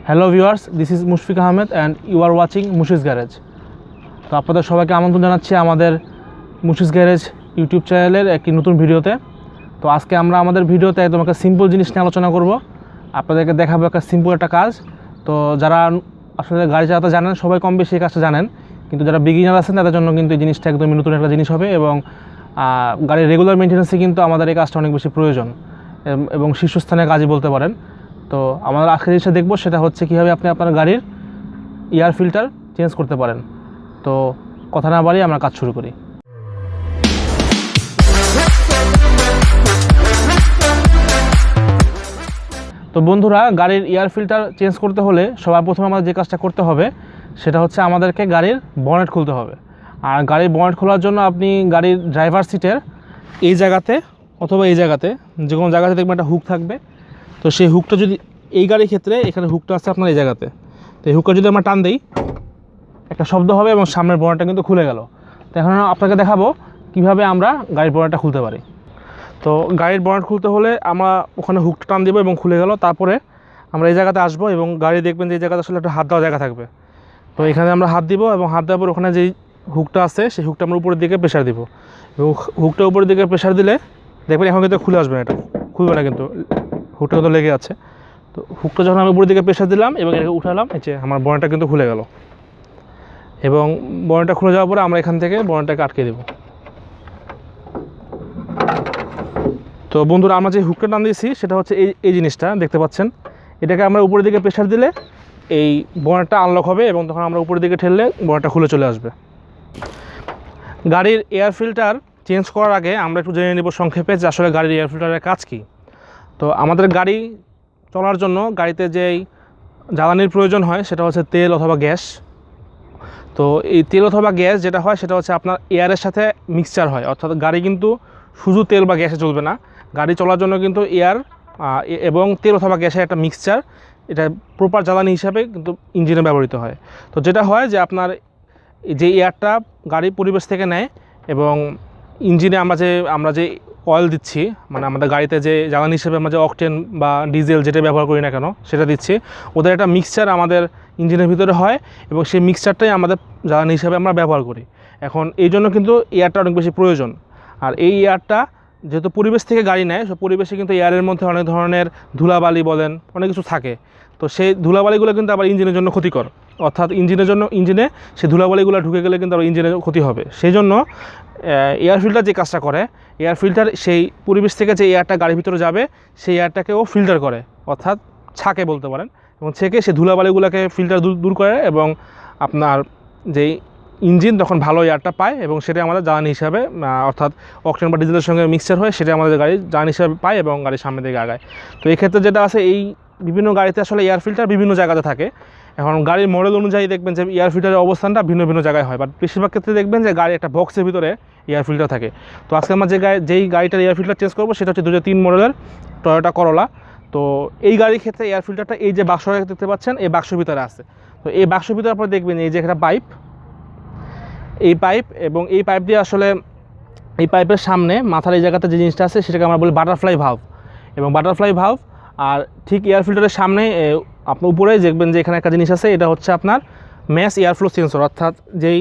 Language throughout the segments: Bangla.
Hello viewers, this is Mushfiq Ahmed and you are watching Mushi's garage. তো আপনাদের সবাইকে আমন্ত্রণ জানাচ্ছি আমাদের মুশিস গ্যারেজ ইউটিউব চ্যানেলের একটি নতুন ভিডিওতে। তো আজকে আমরা আমাদের ভিডিওতে একদম একটা সিম্পল জিনিস নিয়ে আলোচনা করব। আপনাদেরকে দেখাবো একটা সিম্পল একটা কাজ। তো যারা আসলে গাড়ি চালাতে জানেন সবাই কম বেশি এই কাজটা জানেন, কিন্তু যারা বিগিনার আছেন তাদের জন্য কিন্তু এই জিনিসটা একদমই নতুন একটা জিনিস হবে এবং গাড়ির রেগুলার মেনটেন্যান্সে কিন্তু আমাদের এই কাজটা অনেক বেশি প্রয়োজন এবং শীর্ষস্থানের কাজই বলতে পারেন। তো আমরা আজকে জিনিসটা দেখবো সেটা হচ্ছে কীভাবে আপনি আপনার গাড়ির এয়ার ফিল্টার চেঞ্জ করতে পারেন। তো কথা না বাড়িয়ে আমরা কাজ শুরু করি। তো বন্ধুরা, গাড়ির এয়ার ফিল্টার চেঞ্জ করতে হলে সবার প্রথমে আমাদের যে কাজটা করতে হবে সেটা হচ্ছে আমাদেরকে গাড়ির বনেট খুলতে হবে। আর গাড়ির বনেট খোলার জন্য আপনি গাড়ির ড্রাইভার সিটের এই জায়গাতে অথবা এই জায়গাতে যে কোনো জায়গাতে দেখবেন একটা হুক থাকবে। তো সেই হুকটা যদি এই গাড়ির ক্ষেত্রে এখানে হুকটা আছে আপনার এই জায়গাতে, তো এই হুকটা যদি আমরা টান দিই একটা শব্দ হবে এবং সামনের বনেটটা কিন্তু খুলে গেল। তো এখন আপনাকে দেখাবো কিভাবে আমরা গাড়ির বনেটটা খুলতে পারি। তো গাড়ির বনেট খুলতে হলে আমরা ওখানে হুকটা টান দেবো এবং খুলে গেল। তারপরে আমরা এই জায়গাতে আসবো এবং গাড়ি দেখবেন যে এই জায়গাতে আসলে একটা হাত দেওয়া জায়গা থাকবে। তো এখানে আমরা হাত দিব এবং হাত দেওয়ার পর ওখানে যেই হুকটা আছে সেই হুকটা আমরা উপরের দিকে প্রেশার দিব এবং হুকটা উপরের দিকে প্রেশার দিলে দেখবেন এখন কিন্তু খুলে আসবে না, এটা খুলবে না, কিন্তু হুকটা কিন্তু লেগে আছে। তো হুকটা যখন আমি উপরের দিকে প্রেশার দিলাম এবং এটাকে উঠালাম, এই যে আমার বনেটটা কিন্তু খুলে গেল। এবং বনেটটা খুলে যাওয়ার পরে আমরা এখান থেকে বনেটটাকে আটকে দেব। তো বন্ধুরা, আমরা যে হুকটা টান দিয়েছি সেটা হচ্ছে এই জিনিসটা দেখতে পাচ্ছেন। এটাকে আমরা উপরের দিকে প্রেশার দিলে এই বনেটটা আনলক হবে এবং তখন আমরা উপরের দিকে ঠেললে বনেটটা খুলে চলে আসবে। গাড়ির এয়ার ফিল্টার চেঞ্জ করার আগে আমরা একটু জেনে নেব সংক্ষেপে যে আসলে গাড়ির এয়ার ফিল্টারের কাজ কী। তো আমাদের গাড়ি চলার জন্য গাড়িতে যেই জ্বালানির প্রয়োজন হয় সেটা হচ্ছে তেল অথবা গ্যাস। তো এই তেল অথবা গ্যাস যেটা হয় সেটা হচ্ছে আপনার এয়ারের সাথে মিক্সচার হয়, অর্থাৎ গাড়ি কিন্তু শুধু তেল বা গ্যাসে চলবে না। গাড়ি চলার জন্য কিন্তু এয়ার এবং তেল অথবা গ্যাসের একটা মিক্সচার, এটা প্রপার জ্বালানি হিসাবে কিন্তু ইঞ্জিনে ব্যবহৃত হয়। তো যেটা হয় যে আপনার যে এয়ারটা গাড়ি পরিবেশ থেকে নেয় এবং ইঞ্জিনে আমরা যে অয়েল দিচ্ছি, মানে আমাদের গাড়িতে যে জ্বালানি হিসেবে আমরা যে অকটেন বা ডিজেল যেটা ব্যবহার করি না কেন সেটা দিচ্ছি, ওদের একটা মিক্সচার আমাদের ইঞ্জিনের ভিতরে হয় এবং সেই মিক্সচারটাই আমাদের জ্বালানি হিসাবে আমরা ব্যবহার করি। এখন এই জন্য কিন্তু এয়ারটা অনেক বেশি প্রয়োজন। আর এই এয়ারটা যেহেতু পরিবেশ থেকে গাড়ি নেয়, সব পরিবেশে কিন্তু এয়ারের মধ্যে অনেক ধরনের ধুলাবালি বলেন অনেক কিছু থাকে। তো সেই ধুলাবালিগুলো কিন্তু আবার ইঞ্জিনের জন্য ক্ষতিকর, অর্থাৎ ইঞ্জিনে সেই ধুলাবালিগুলো ঢুকে গেলে কিন্তু আবার ইঞ্জিনের ক্ষতি হবে। সেই জন্য এয়ার ফিল্টার যে কাজটা করে, এয়ার ফিল্টার সেই পরিবেশ থেকে যে এয়ারটা গাড়ির ভিতরে যাবে সেই এয়ারটাকেও ফিল্টার করে, অর্থাৎ ছাঁকে বলতে পারেন, এবং ছেঁকে সেই ধুলাবালিগুলোকে ফিল্টার দূর করে এবং আপনার যেই ইঞ্জিন তখন ভালো এয়ারটা পায় এবং সেটা আমাদের জ্বালানি হিসাবে অর্থাৎ অকটেন বা ডিজেলের সঙ্গে মিক্সচার হয়ে সেটা আমাদের গাড়ির জ্বালানি হিসাবে পায় এবং গাড়ির সামনের দিকে আগায়। তো এই ক্ষেত্রে যেটা আছে, এই বিভিন্ন গাড়িতে আসলে এয়ার ফিল্টার বিভিন্ন জায়গাতে থাকে। এখন গাড়ির মডেল অনুযায়ী দেখবেন যে এয়ার ফিল্টারের অবস্থানটা ভিন্ন ভিন্ন জায়গায় হয়, বাট বেশিরভাগ ক্ষেত্রে দেখবেন যে গাড়ি একটা বক্সের ভিতরে এয়ার ফিল্টার থাকে। তো আজকে আমরা যেই গাড়িটার এয়ার ফিল্টার চেঞ্জ করবো সেটা হচ্ছে 2003 মডেলের টয়োটা করোলা। তো এই গাড়ির ক্ষেত্রে এয়ার ফিল্টারটা এই যে বাক্সটা দেখতে পাচ্ছেন এই বাক্সের ভিতরে আছে। তো এই বাক্সের ভিতরে আপনারা দেখবেন এই যে একটা পাইপ, এই পাইপ এবং এই পাইপ দিয়ে আসলে এই পাইপের সামনে মাথার এই জায়গাতে যে জিনিসটা আছে সেটাকে আমরা বলি বাটারফ্লাই ভালভ এবং বাটারফ্লাই ভালভ। আর ঠিক এয়ার ফিল্টারের সামনে আপনার উপরে দেখবেন যে এখানে একটা জিনিস আছে, এটা হচ্ছে আপনার ম্যাস এয়ারফ্লো সেন্সর, অর্থাৎ যেই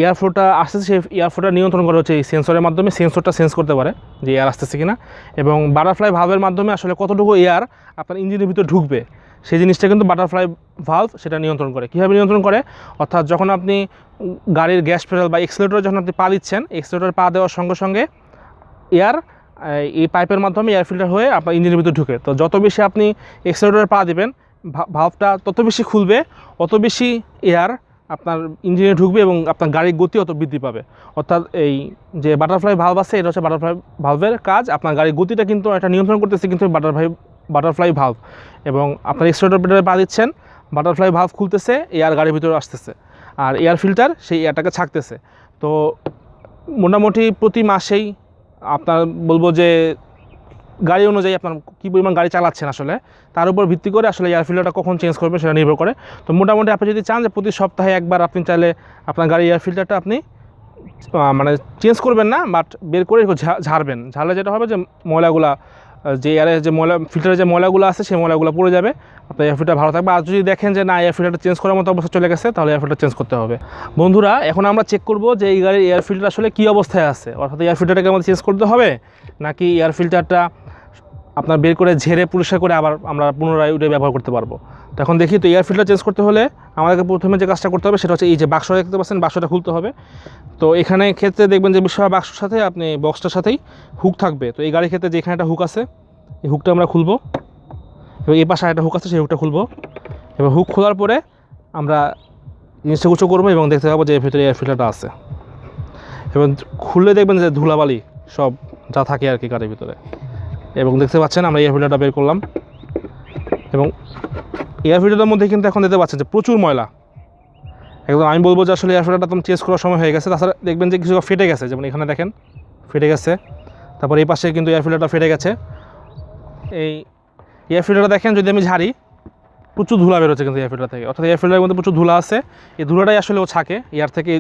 এয়ারফ্লোটা আসতেছে সেই এয়ারফ্লোটা নিয়ন্ত্রণ করা হচ্ছে এই সেন্সরের মাধ্যমে। সেন্সরটা সেন্স করতে পারে যে এয়ার আসতেছে কিনা এবং বাটারফ্লাই ভালভের মাধ্যমে আসলে কতটুকু এয়ার আপনার ইঞ্জিনের ভিতরে ঢুকবে সেই জিনিসটা কিন্তু বাটারফ্লাই ভালভ সেটা নিয়ন্ত্রণ করে। কীভাবে নিয়ন্ত্রণ করে, অর্থাৎ যখন আপনি গাড়ির গ্যাস পেডাল বা এক্সিলারেটরে যখন আপনি পা দিচ্ছেন, এক্সিলারেটর পা দেওয়ার সঙ্গে সঙ্গে এয়ার এই পাইপের মাধ্যমে এয়ার ফিল্টার হয়ে আপনার ইঞ্জিনের ভিতরে ঢুকে। তো যত বেশি আপনি এক্সিলারেটরে পা দিবেন ভালভটা তত বেশি খুলবে, অত বেশি এয়ার আপনার ইঞ্জিনে ঢুকবে এবং আপনার গাড়ির গতি অত বৃদ্ধি পাবে। অর্থাৎ এই যে বাটারফ্লাই ভালভ আছে এটা হচ্ছে বাটারফ্লাই ভালভের কাজ, আপনার গাড়ির গতিটা কিন্তু এটা নিয়ন্ত্রণ করতেছে কিন্তু বাটারফ্লাই ভালভ। এবং আপনার এক্সিলারেটর পেডালে পা দিচ্ছেন, বাটারফ্লাই ভালভ খুলতেছে, এয়ার গাড়ির ভিতরে আসতেছে আর এয়ার ফিল্টার সেই এয়ারটাকে ছাঁকতেছে। তো মোটামুটি প্রতি মাসেই আপনার বলবো যে গাড়ি অনুযায়ী আপনার কী পরিমাণ গাড়ি চালাচ্ছেন আসলে তার উপর ভিত্তি করে আসলে এয়ার ফিল্টারটা কখন চেঞ্জ করবেন সেটা নির্ভর করে। তো মোটামুটি আপনি যদি চান যে প্রতি সপ্তাহে একবার আপনি চাইলে আপনার গাড়ির এয়ার ফিল্টারটা আপনি মানে চেঞ্জ করবেন না, বাট বের করে ঝাড়বেন। ঝাড়লে যেটা হবে যে ময়লাগুলা যে এয়ারে যে ময়লা ফিল্টারের যে ময়লাগুলো আছে সেই ময়লাগুলো পড়ে যাবে, আপনার এয়ার ফিল্টার ভালো থাকবে। আর যদি দেখেন যে না এয়ার ফিল্টারটা চেঞ্জ করার মতো অবস্থা চলে গেছে, তাহলে এয়ার ফিল্টার চেঞ্জ করতে হবে। বন্ধুরা, এখন আমরা চেক করব যে এই গাড়ির এয়ার ফিল্টার আসলে কী অবস্থায় আছে, অর্থাৎ এয়ার ফিল্টারটাকে আমাদের চেঞ্জ করতে হবে নাকি এয়ার ফিল্টারটা আপনার বের করে ঝেড়ে পরিষ্কার করে আবার আমরা পুনরায় ওটা ব্যবহার করতে পারবো। তো এখন দেখি, তো এয়ার ফিল্টার চেঞ্জ করতে হলে আমাদেরকে প্রথমে যে কাজটা করতে হবে সেটা হচ্ছে এই যে বাক্সটা দেখতে পাচ্ছেন, বাক্সটা খুলতে হবে। তো এখানে ক্ষেত্রে দেখবেন যে বিষয় বাক্সর সাথে আপনি বক্সটার সাথেই হুক থাকবে। তো এই গাড়ির ক্ষেত্রে যে এখানে একটা হুক আছে, এই হুকটা আমরা খুলবো, এবং এই পাশে একটা হুক আছে সেই হুকটা খুলবো, এবং হুক খোলার পরে আমরা জিনিসটা উঁচু করবো এবং দেখতে পাবো যে ভিতরে এয়ার ফিল্টারটা আছে। এবং খুললে দেখবেন যে ধুলাবালি সব যা থাকে আর কি গাড়ির ভিতরে। এবং দেখতে পাচ্ছেন আমরা এয়ার ফিল্টারটা বের করলাম, এবং এয়ার ফিল্টারের মধ্যে কিন্তু এখন দেখতে পাচ্ছেন যে প্রচুর ময়লা। একদম আমি বলবো যে আসলে এয়ার ফিল্টারটা একদম চেঞ্জ করার সময় হয়ে গেছে। তাছাড়া দেখবেন যে কিছু ফেটে গেছে, যেমন এখানে দেখেন ফেটে গেছে। তারপর এই পাশে কিন্তু এয়ার ফিল্টারটা ফেটে গেছে। এই এয়ার ফিল্টারটা দেখেন যদি আমি ঝাড়ি, প্রচুর ধুলা বেরোচ্ছে কিন্তু এয়ার ফিল্টার থেকে, অর্থাৎ এয়ার ফিল্টারের মধ্যে প্রচুর ধুলা আছে। এই ধুলাটাই আসলে ও ছাকে এয়ার থেকে,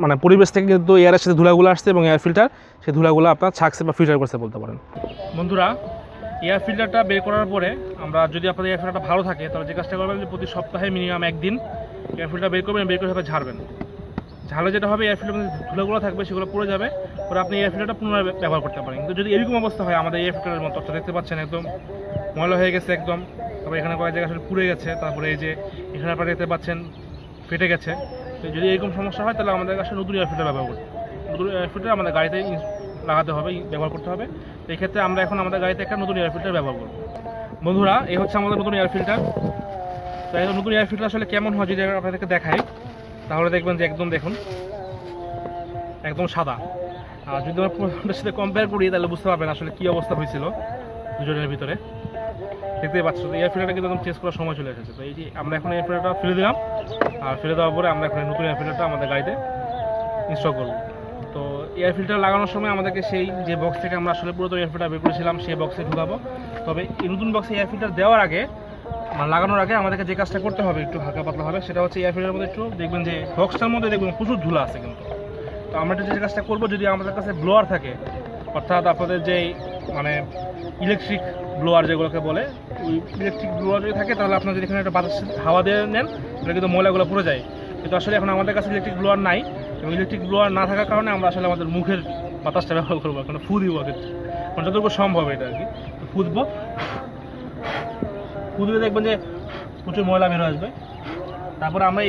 মানে পরিবেশ থেকে কিন্তু এয়ারের সাথে ধুলাগুলো আসছে, এবং এয়ার ফিল্টার সেই ধুলাগুলো আপনার ছাকছে বা ফিল্টার করছে বলতে পারেন। বন্ধুরা, এয়ার ফিল্টারটা বের করার পরে আমরা যদি আপনাদের এয়ার ফিল্টারটা ভালো থাকে, তাহলে যে কাজটা করবেন যে প্রতি সপ্তাহে মিনিমাম একদিন এয়ার ফিল্টার বের করবেন, বের করে সবাই ঝাড়বেন। ঝাড়লে যেটা হবে, এয়ার ফিল্টারের মধ্যে ধুলাগুলো থাকবে সেগুলো পড়ে যাবে, পরে আপনি এয়ার ফিল্টারটা পুনরায় ব্যবহার করতে পারেন। কিন্তু যদি এরকম অবস্থা হয় আমাদের এয়ার ফিল্টারের মতো, অর্থাৎ দেখতে পাচ্ছেন একদম ময়লা হয়ে গেছে একদম, তারপরে এখানে কয়েক জায়গায় আসলে পুড়ে গেছে, তারপরে এই যে এখানে আপনারা দেখতে পাচ্ছেন ফেটে গেছে, তো যদি এরকম সমস্যা হয় তাহলে আমাদের কাছে নতুন এয়ার ফিল্টার ব্যবহার করতে, নতুন এয়ার ফিল্টার আমাদের গাড়িতে লাগাতে হবে, ব্যবহার করতে হবে। তো এই ক্ষেত্রে আমরা এখন আমাদের গাড়িতে একটা নতুন এয়ার ফিল্টার ব্যবহার করব। বন্ধুরা, এই হচ্ছে আমাদের নতুন এয়ার ফিল্টার। তো এই নতুন এয়ার ফিল্টার আসলে কেমন হয় যদি আপনাদেরকে দেখাই, তাহলে দেখবেন যে একদম দেখুন একদম সাদা। আর যদি আমরা পুরোটার সাথে কম্পেয়ার করি তাহলে বুঝতে পারবেন আসলে কী অবস্থা হয়েছিল দুজনের ভিতরে। দেখতে পাচ্ছ এয়ার ফিল্টারটা কিন্তু একদম চেঞ্জ করার সময় চলে এসেছে। তো এই যে আমরা এখন এয়ার ফিল্টারটা ফেলে দিলাম, আর ফেলে দেওয়ার পরে আমরা এখন নতুন এয়ার ফিল্টারটা আমাদের গাড়িতে ইনস্টল করব। তো এয়ার ফিল্টার লাগানোর সময় আমাদেরকে সেই যে বক্স থেকে আমরা আসলে পুরো এয়ার ফিল্টার বের করেছিলাম সেই বক্সে ঢুকাবো। তবে এই নতুন বক্সে এয়ার ফিল্টার দেওয়ার আগে, মানে লাগানোর আগে আমাদেরকে যে কাজটা করতে হবে একটু হালকা পাতলা হবে, সেটা হচ্ছে এয়ার ফিল্টারের মধ্যে একটু দেখবেন যে বক্সটার মধ্যে দেখবেন প্রচুর ধুলা আছে কিন্তু। তো আমরা যে কাজটা করবো, যদি আমাদের কাছে ব্লোয়ার থাকে, অর্থাৎ আপনাদের যে মানে ইলেকট্রিক ব্লোয়ার যেগুলোকে বলে, ওই ইলেকট্রিক ব্লোয়ার যদি থাকে তাহলে আপনার যদি এখানে একটা বাতাস হাওয়া দিয়ে নেন তাহলে কিন্তু ময়লাগুলো পড়ে যায়। কিন্তু আসলে এখন আমাদের কাছে ইলেকট্রিক ব্লোয়ার নাই, এবং ইলেকট্রিক ব্লোয়ার না থাকার কারণে আমরা আসলে আমাদের মুখের বাতাসটা ব্যবহার করবো, এখন ফু দিব মানে যতটুকু সম্ভব এটা আর কি। তো ফুদবো, ফুদলে দেখবেন যে প্রচুর ময়লা বের আসবে। তারপরে আমরা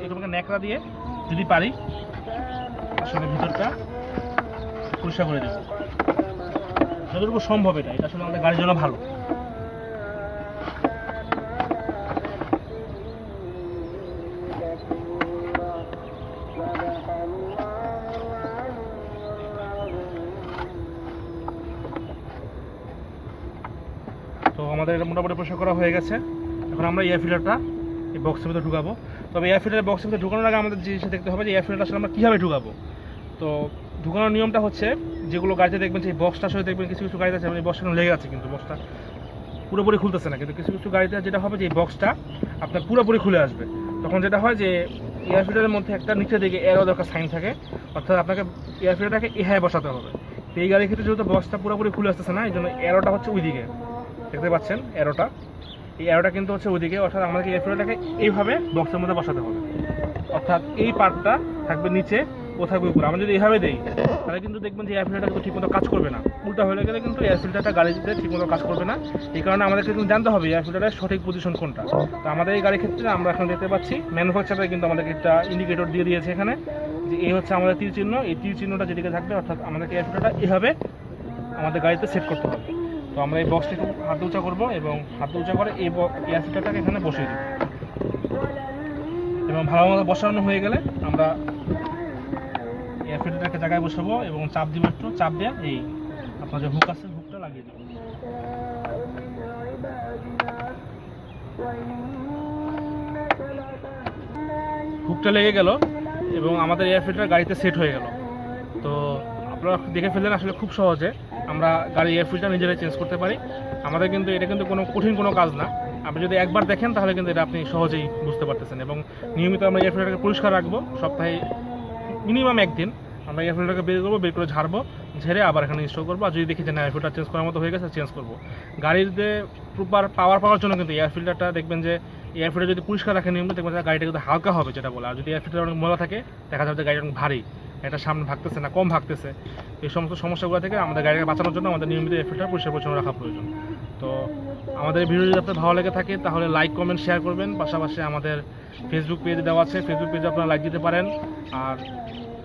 এগুলোকে ন্যাকড়া দিয়ে যদি পারি আসলে ভিতরটা পরিষ্কার করে দেবো যতটুকু সম্ভব। এটা আসলে আমাদের গাড়ির জন্য ভালো। তো আমাদের এটা মোটামুটি পরিষ্কার করা হয়ে গেছে। এখন আমরা এয়ার ফিল্টারটা এই বক্সের ভিতরে ঢুকাবো। তবে এয়ার ফিল্টারের বক্সের ভিতরে ঢুকানোর আগে আমাদের জিনিসটা দেখতে হবে যে এয়ার ফিল্টারটা আসলে আমরা কীভাবে ঢুকাবো। তো ঢুকানোর নিয়মটা হচ্ছে, যেগুলো গাড়িতে দেখবেন যে বক্সটা আসলে দেখবেন কিছু কিছু গাড়িতে আছে এই বক্সটা লেগে আছে, কিন্তু বক্সটা পুরোপুরি খুলতেছে না। কিন্তু কিছু কিছু গাড়িতে যেটা হবে যে এই বক্সটা আপনার পুরোপুরি খুলে আসবে। তখন যেটা হয় যে এয়ার ফিল্টারের মধ্যে একটা নিচের দিকে এরো দরকার সাইন থাকে, অর্থাৎ আপনাকে এয়ার ফিল্টারটাকে এহায় বসাতে হবে। তো এই গাড়ির ক্ষেত্রে যেহেতু বক্সটা পুরোপুরি খুলে আসতেছে না, এই জন্য এরোটা হচ্ছে ওইদিকে দেখতে পাচ্ছেন এরোটা, এই এরোটা কিন্তু হচ্ছে ওইদিকে, অর্থাৎ আমাদেরকে এয়ার ফিল্টারটাকে এইভাবে বক্সের মধ্যে বসাতে হবে। অর্থাৎ এই পার্টটা থাকবে নিচে, ও থাকবে উপরে। আমরা যদি এইভাবে দিই তাহলে কিন্তু দেখবেন যে এয়ার ফিল্টারটা কিন্তু ঠিকমতো কাজ করবে না। উল্টা হয়ে গেলে কিন্তু এয়ার ফিল্টারটা গাড়িতে ঠিকমতো কাজ করবে না। এই কারণে আমাদেরকে কিন্তু জানতে হবে এয়ার ফিল্টারের সঠিক পজিশন কোনটা। তো আমাদের এই গাড়ির ক্ষেত্রে আমরা এখন দেখতে পাচ্ছি ম্যানুফ্যাকচারার কিন্তু আমাদেরকে একটা ইন্ডিকেটর দিয়ে দিয়েছে এখানে, যে এই হচ্ছে আমাদের তীর চিহ্ন। এই তীর চিহ্নটা যেদিকে থাকবে, অর্থাৎ আমাদেরকে এয়ার ফিল্টারটা এভাবে আমাদের গাড়িতে সেট করতে হবে। তো আমরা এই বক্সটা একটু হাত উঁচা করবো, এবং হাত উঁচা করে এই এয়ার ফিল্টারটাকে এখানে বসিয়ে দেবো, এবং ভালো মতো বসানো হয়ে গেলে আমরা এয়ার ফিল্টারটাকে জায়গায় বসাবো এবং চাপ দিব, একটু চাপ দিয়ে এই আপনার যে হুক আছে হুকটা লাগিয়ে দেবো। হুকটা লেগে গেল এবং আমাদের এয়ার ফিল্টার গাড়িতে সেট হয়ে গেল। তো আপনারা দেখে ফেললেন আসলে খুব সহজে আমরা গাড়ির এয়ার ফিল্টার নিজেরাই চেঞ্জ করতে পারি। আমাদের কিন্তু এটা কিন্তু কোনো কঠিন কোনো কাজ না। আপনি যদি একবার দেখেন তাহলে কিন্তু এটা আপনি সহজেই বুঝতে পারতেছেন। এবং নিয়মিত আমরা এয়ার ফিল্টারটাকে পরিষ্কার রাখবো, সপ্তাহে মিনিমাম একদিন আমরা এয়ার ফিল্টারকে বের করবো, বের করে ঝাড়বো, ঝেড়ে আবার এখানে ইনস্টল করবো। আর যদি দেখি যে না এয়ার ফিল্টার চেঞ্জ করার মতো হয়ে গেছে, চেঞ্জ করবো। গাড়িতে প্রপার পাওয়ার পাওয়ার জন্য কিন্তু এয়ার ফিল্টারটা দেখবেন যে এয়ার ফিল্টার যদি পরিষ্কার রাখেন নিয়মিত, দেখবেন যে গাড়িটা কিন্তু হালকা হবে যেটা বলে। আর যদি এয়ার ফিল্টার অনেক ময়লা থাকে, দেখা যাবে যে গাড়িটা অনেক ভারী, এটা সামনে ভাগতেছে না, কম ভাগতেছে। এই সমস্ত সমস্যাগুলো থেকে আমাদের গাড়িকে বাঁচানোর জন্য আমাদের নিয়মিত এয়ার ফিল্টার পরিষ্কার পরিচ্ছন্ন রাখা প্রয়োজন। তো আমাদের ভিডিও যদি আপনার ভালো লেগে থাকে তাহলে লাইক কমেন্ট শেয়ার করবেন। পাশাপাশি আমাদের ফেসবুক পেজে দেওয়া আছে, ফেসবুক পেজে আপনারা লাইক দিতে পারেন। আর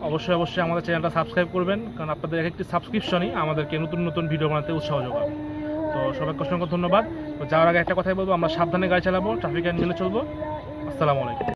অবশ্যই অবশ্যই আমাদের চ্যানেলটা সাবস্ক্রাইব করবেন, কারণ আপনাদের এক একটি সাবস্ক্রিপশনই আমাদেরকে নতুন নতুন ভিডিও বানাতে উৎসাহ যোগাবে। তো সবাইকে অসংখ্য ধন্যবাদ। তো যাওয়ার আগে একটা কথাই বলবো, আমরা সাবধানে গাড়ি চালাবো, ট্রাফিক আইন মেনে চলবো। আসসালামু আলাইকুম।